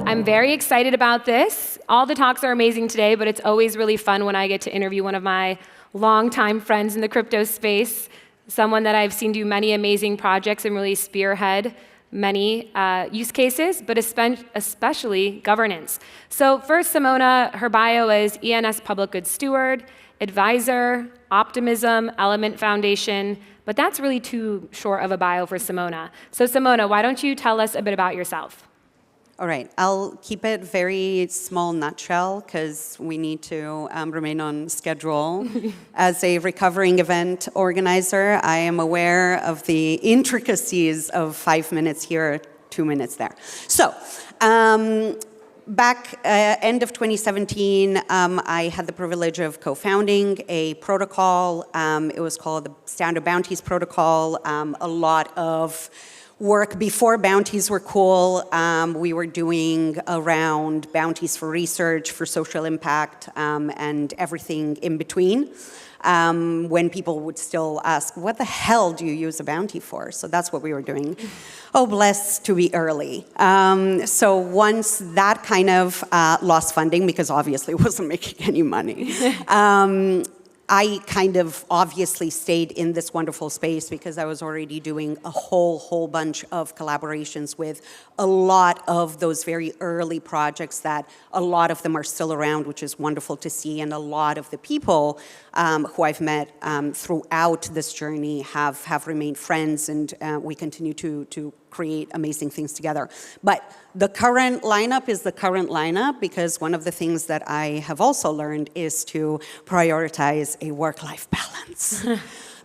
I'm very excited about this. All the talks are amazing today, but it's always really fun when I get to interview one of my longtime friends in the crypto space, someone that I've seen do many amazing projects and really spearhead many use cases, but especially governance. So first, Simona, her bio is ENS Public Goods Steward, advisor, Optimism, Element Foundation, but that's really too short of a bio for Simona. So Simona, why don't you tell us a bit about yourself? All right, I'll keep it very small nutshell because we need to remain on schedule. As a recovering event organizer, I am aware of the intricacies of 5 minutes here, 2 minutes there. So, back end of 2017, I had the privilege of co-founding a protocol. It was called the Standard Bounties Protocol. A lot of work before bounties were cool. We were doing around bounties for research, for social impact, and everything in between. When people would still ask, what the hell do you use a bounty for? So that's what we were doing. Oh, blessed to be early. So once that kind of lost funding, because obviously it wasn't making any money, I kind of obviously stayed in this wonderful space because I was already doing a whole bunch of collaborations with a lot of those very early projects that a lot of them are still around, which is wonderful to see. And a lot of the people who I've met throughout this journey have remained friends, and we continue to create amazing things together. But the current lineup is the current lineup because one of the things that I have also learned is to prioritize a work-life balance.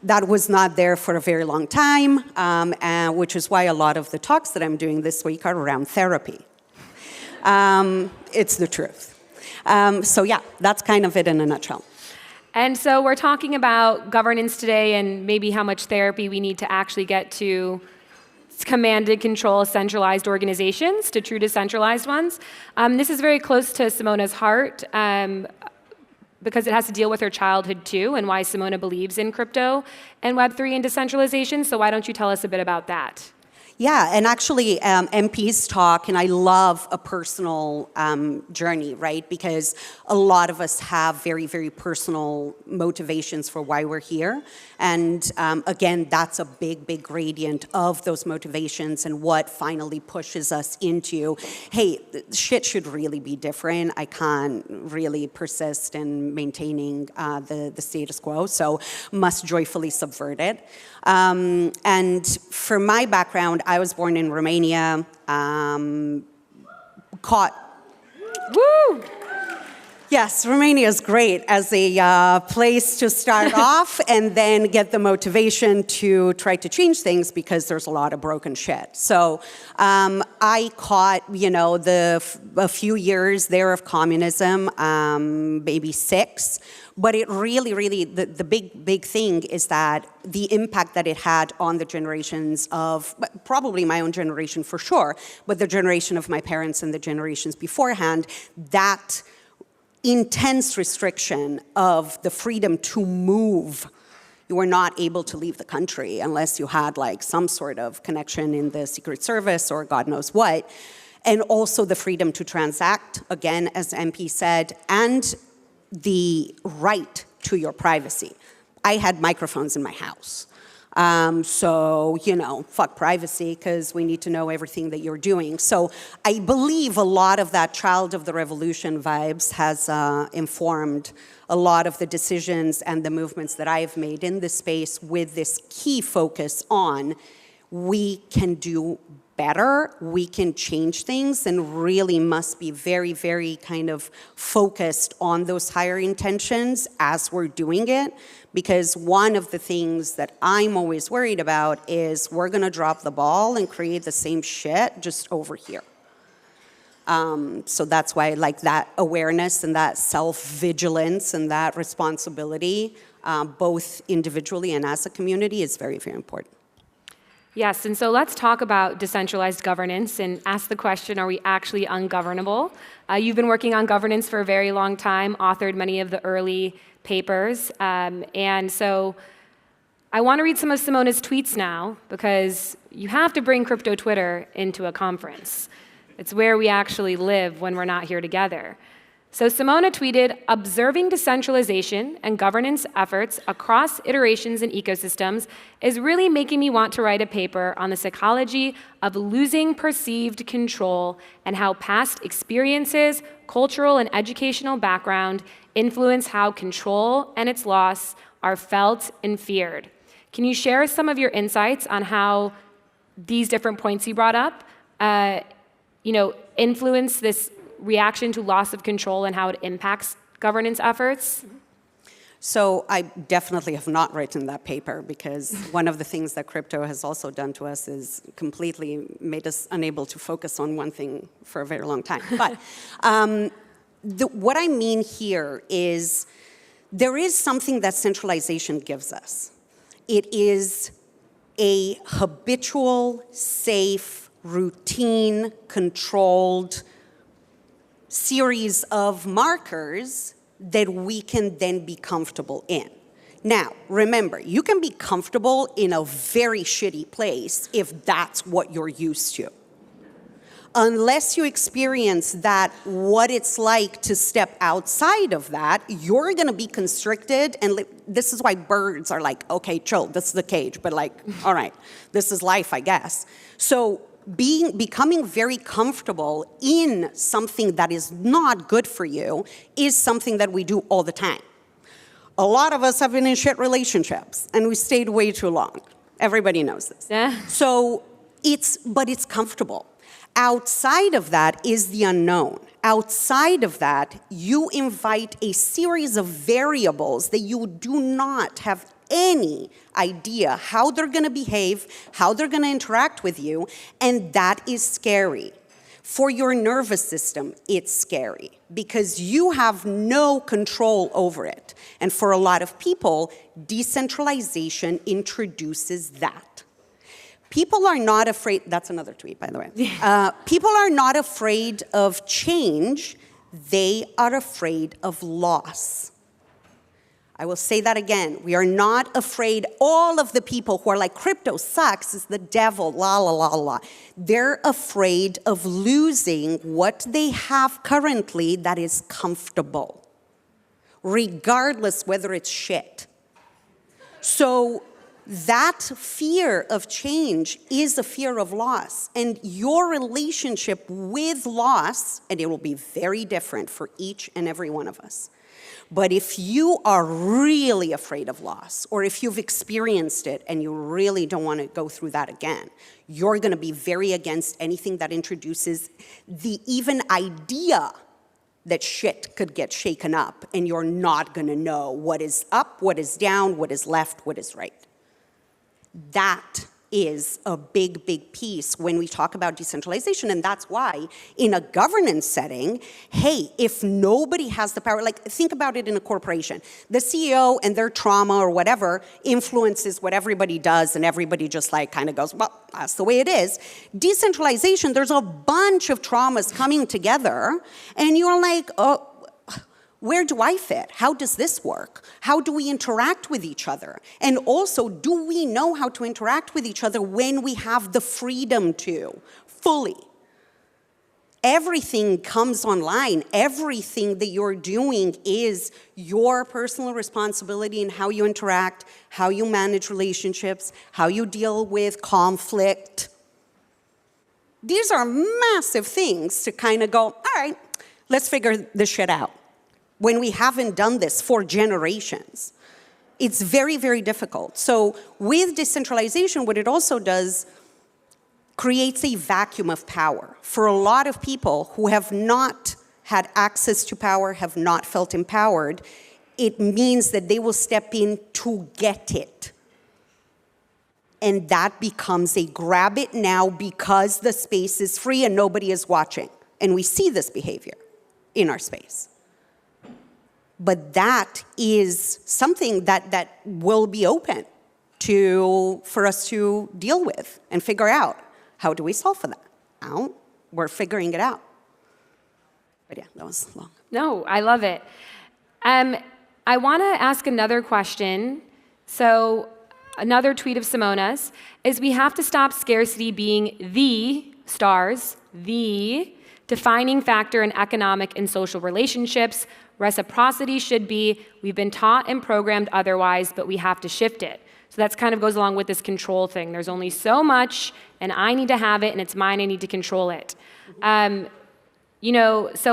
That was not there for a very long time, and which is why a lot of the talks that I'm doing this week are around therapy. It's the truth. So yeah, that's kind of it in a nutshell. And so we're talking about governance today and maybe how much therapy we need to actually get to command and control centralized organizations to true decentralized ones. This is very close to Simona's heart because it has to deal with her childhood too and why Simona believes in crypto and Web3 and decentralization. So why don't you tell us a bit about that? Yeah, and actually MPs talk, and I love a personal journey, right? Because a lot of us have very personal motivations for why we're here. And again, that's a big gradient of those motivations and what finally pushes us into, hey, shit should really be different. I can't really persist in maintaining the status quo, so must joyfully subvert it. And for my background, I was born in Romania, Woo! Yes, Romania is great as a place to start off and then get the motivation to try to change things because there's a lot of broken shit. So I caught, a few years there of communism, maybe 6. But it really, the big thing is that the impact that it had on the generations of, probably my own generation for sure, but the generation of my parents and the generations beforehand, that intense restriction of the freedom to move. You were not able to leave the country unless you had like some sort of connection in the Secret Service or God knows what. And also the freedom to transact, again, as MP said, and the right to your privacy. I had microphones in my house. So, fuck privacy because we need to know everything that you're doing. So I believe a lot of that child of the revolution vibes has informed a lot of the decisions and the movements that I've made in this space with this key focus on we can do better, we can change things, and really must be very kind of focused on those higher intentions as we're doing it. Because one of the things that I'm always worried about is we're gonna drop the ball and create the same shit just over here. So that's why like that awareness and that self-vigilance and that responsibility, both individually and as a community, is very important. Yes, and so let's talk about decentralized governance and ask the question, are we actually ungovernable? You've been working on governance for a very long time, authored many of the early papers, and so I want to read some of Simona's tweets now because you have to bring crypto Twitter into a conference. It's where we actually live when we're not here together. So Simona tweeted, observing decentralization and governance efforts across iterations and ecosystems is really making me want to write a paper on the psychology of losing perceived control and how past experiences, cultural and educational background influence how control and its loss are felt and feared. Can you share some of your insights on how these different points you brought up, influence this reaction to loss of control and how it impacts governance efforts? So I definitely have not written that paper because one of the things that crypto has also done to us is completely made us unable to focus on one thing for a very long time. But what I mean here is there is something that centralization gives us. It is a habitual, safe, routine, controlled series of markers that we can then be comfortable in. Now, remember, you can be comfortable in a very shitty place if that's what you're used to. Unless you experience that, what it's like to step outside of that, you're gonna be constricted, and this is why birds are like, okay, chill, this is the cage, but like, all right, this is life, I guess. So becoming very comfortable in something that is not good for you is something that we do all the time. A lot of us have been in shit relationships, and we stayed way too long. Everybody knows this. Yeah. So it's comfortable. Outside of that is the unknown. Outside of that, you invite a series of variables that you do not have any idea how they're going to behave, how they're going to interact with you, and that is scary. For your nervous system, it's scary because you have no control over it. And for a lot of people, decentralization introduces that. People are not afraid, that's another tweet, by the way. People are not afraid of change, they are afraid of loss. I will say that again. We are not afraid, all of the people who are like, crypto sucks, it's the devil, la, la, la, la. They're afraid of losing what they have currently that is comfortable, regardless whether it's shit. So that fear of change is a fear of loss. And your relationship with loss, and it will be very different for each and every one of us. But if you are really afraid of loss, or if you've experienced it and you really don't want to go through that again, you're going to be very against anything that introduces the even idea that shit could get shaken up, and you're not going to know what is up, what is down, what is left, what is right. That is a big, big piece when we talk about decentralization, and that's why in a governance setting, hey, if nobody has the power, like think about it in a corporation. The CEO and their trauma or whatever influences what everybody does, and everybody just like kind of goes, well, that's the way it is. Decentralization, there's a bunch of traumas coming together, and you're like, oh, where do I fit? How does this work? How do we interact with each other? And also, do we know how to interact with each other when we have the freedom to, fully? Everything comes online. Everything that you're doing is your personal responsibility in how you interact, how you manage relationships, how you deal with conflict. These are massive things to kind of go, all right, let's figure this shit out. When we haven't done this for generations. It's very, very difficult. So with decentralization, what it also does creates a vacuum of power. For a lot of people who have not had access to power, have not felt empowered, it means that they will step in to get it. And that becomes a grab it now because the space is free and nobody is watching. And we see this behavior in our space. But that is something that will be open for us to deal with and figure out. How do we solve for that? Well, we're figuring it out. But yeah, that was long. No, I love it. I want to ask another question. So another tweet of Simona's is we have to stop scarcity being the stars, the defining factor in economic and social relationships. Reciprocity should be, we've been taught and programmed otherwise, but we have to shift it. So that's kind of goes along with this control thing. There's only so much, and I need to have it, and it's mine, I need to control it. So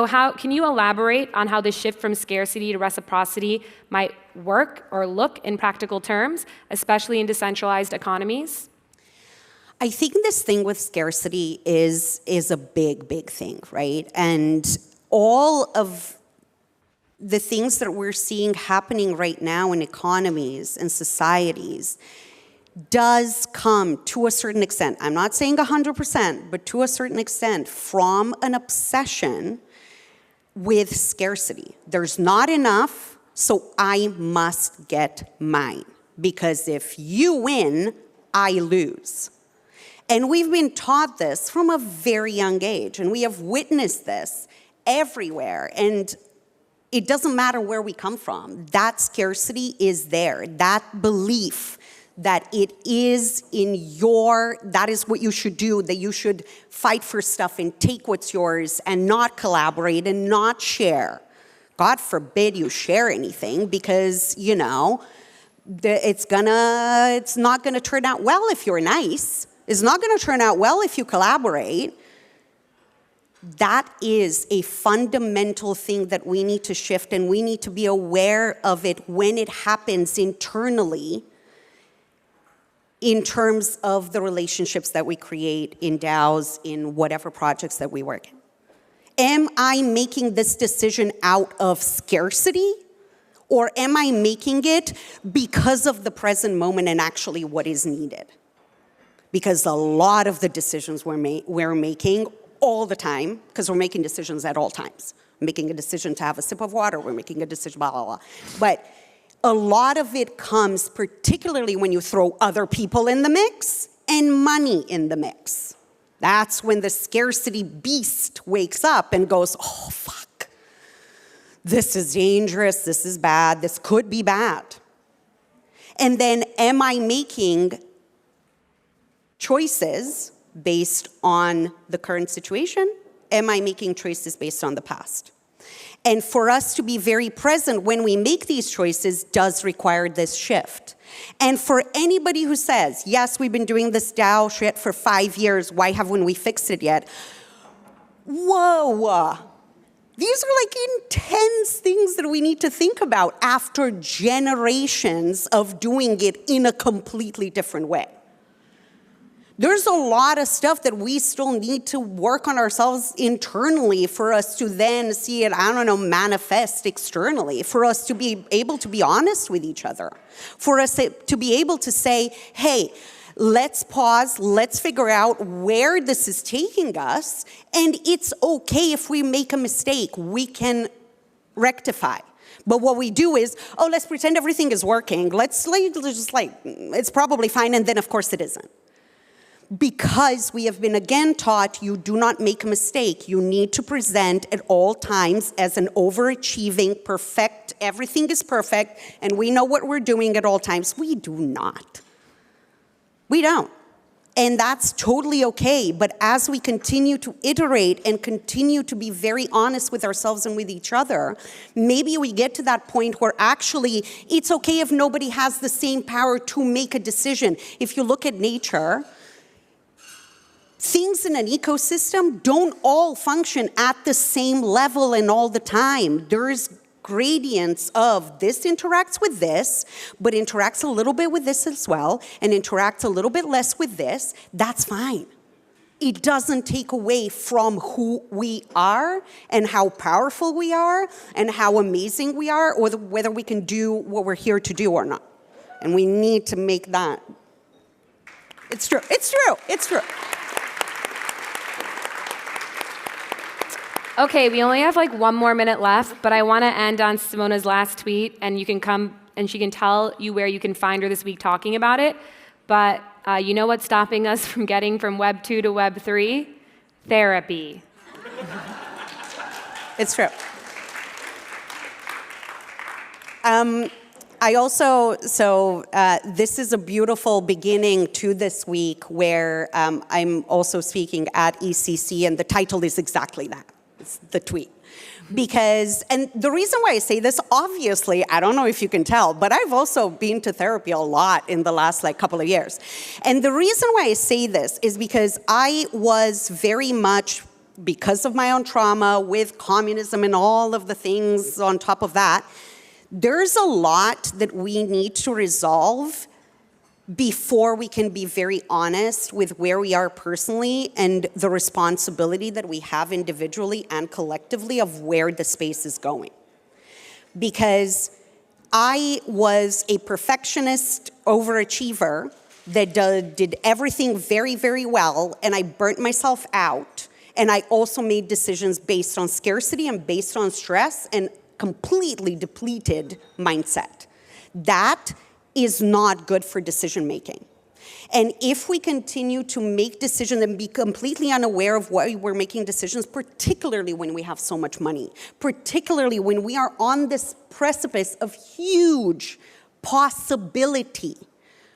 how can you elaborate on how the shift from scarcity to reciprocity might work or look in practical terms, especially in decentralized economies? I think this thing with scarcity is a big, big thing, right? And all of the things that we're seeing happening right now in economies and societies does come to a certain extent, I'm not saying 100%, but to a certain extent, from an obsession with scarcity. There's not enough, so I must get mine. Because if you win, I lose. And we've been taught this from a very young age, and we have witnessed this everywhere. And it doesn't matter where we come from. That scarcity is there. That belief that it is that is what you should do, that you should fight for stuff and take what's yours and not collaborate and not share. God forbid you share anything because, it's not gonna turn out well if you're nice. It's not gonna turn out well if you collaborate. That is a fundamental thing that we need to shift, and we need to be aware of it when it happens internally in terms of the relationships that we create in DAOs, in whatever projects that we work in. Am I making this decision out of scarcity, or am I making it because of the present moment and actually what is needed? Because a lot of the decisions we're making all the time, because we're making decisions at all times. We're making a decision to have a sip of water, we're making a decision, blah, blah, blah. But a lot of it comes particularly when you throw other people in the mix and money in the mix. That's when the scarcity beast wakes up and goes, oh, fuck. This is dangerous, this is bad, this could be bad. And then am I making choices based on the current situation? Am I making choices based on the past? And for us to be very present when we make these choices does require this shift. And for anybody who says, yes, we've been doing this DAO shit for 5 years, why haven't we fixed it yet? Whoa. These are like intense things that we need to think about after generations of doing it in a completely different way. There's a lot of stuff that we still need to work on ourselves internally for us to then see it, manifest externally, for us to be able to be honest with each other, for us to be able to say, hey, let's pause, let's figure out where this is taking us, and it's okay if we make a mistake, we can rectify. But what we do is, let's pretend everything is working, it's probably fine, and then of course it isn't. Because we have been again taught you do not make a mistake. You need to present at all times as an overachieving, perfect, everything is perfect, and we know what we're doing at all times. We do not. We don't. And that's totally okay. But as we continue to iterate and continue to be very honest with ourselves and with each other, maybe we get to that point where actually it's okay if nobody has the same power to make a decision. If you look at nature, things in an ecosystem don't all function at the same level and all the time. There's gradients of this interacts with this, but interacts a little bit with this as well, and interacts a little bit less with this. That's fine. It doesn't take away from who we are and how powerful we are and how amazing we are, or whether we can do what we're here to do or not. And we need to make that. It's true. It's true. It's true. Okay, we only have like 1 more minute left, but I want to end on Simona's last tweet, and you can come and she can tell you where you can find her this week talking about it. But you know what's stopping us from getting from Web 2 to Web 3? Therapy. It's true. I also, this is a beautiful beginning to this week where I'm also speaking at ECC, and the title is exactly that. It's the tweet. Because, and the reason why I say this, obviously, I don't know if you can tell, but I've also been to therapy a lot in the last couple of years. And the reason why I say this is because I was very much, because of my own trauma with communism and all of the things on top of that, there's a lot that we need to resolve before we can be very honest with where we are personally and the responsibility that we have individually and collectively of where the space is going. Because I was a perfectionist overachiever that did everything very, very well, and I burnt myself out. And I also made decisions based on scarcity and based on stress and completely depleted mindset. That is not good for decision making. And if we continue to make decisions and be completely unaware of why we're making decisions, particularly when we have so much money, particularly when we are on this precipice of huge possibility,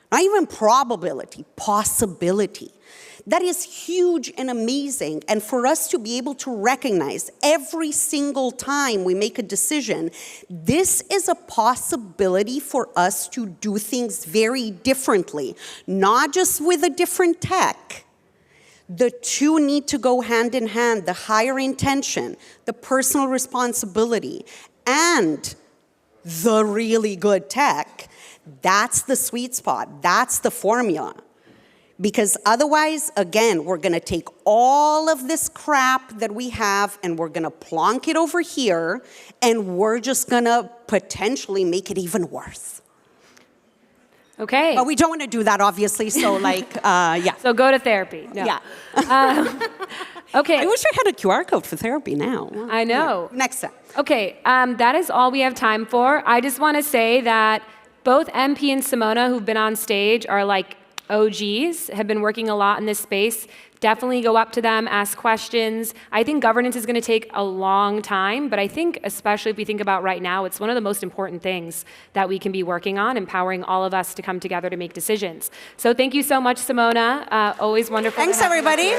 not even probability, possibility. That is huge and amazing. And for us to be able to recognize every single time we make a decision, this is a possibility for us to do things very differently, not just with a different tech. The two need to go hand in hand, the higher intention, the personal responsibility, and the really good tech. That's the sweet spot. That's the formula. Because otherwise, again, we're going to take all of this crap that we have and we're going to plonk it over here, and we're just going to potentially make it even worse. Okay. But we don't want to do that, obviously, so yeah. So go to therapy. No. Yeah. Okay. I wish I had a QR code for therapy now. I know. Yeah. Next time. Okay, that is all we have time for. I just want to say that both MP and Simona, who've been on stage, are like OGs, have been working a lot in this space. Definitely go up to them, ask questions. I think governance is going to take a long time, but I think, especially if we think about right now, it's one of the most important things that we can be working on, empowering all of us to come together to make decisions. So thank you so much, Simona. Always wonderful. Thanks, everybody.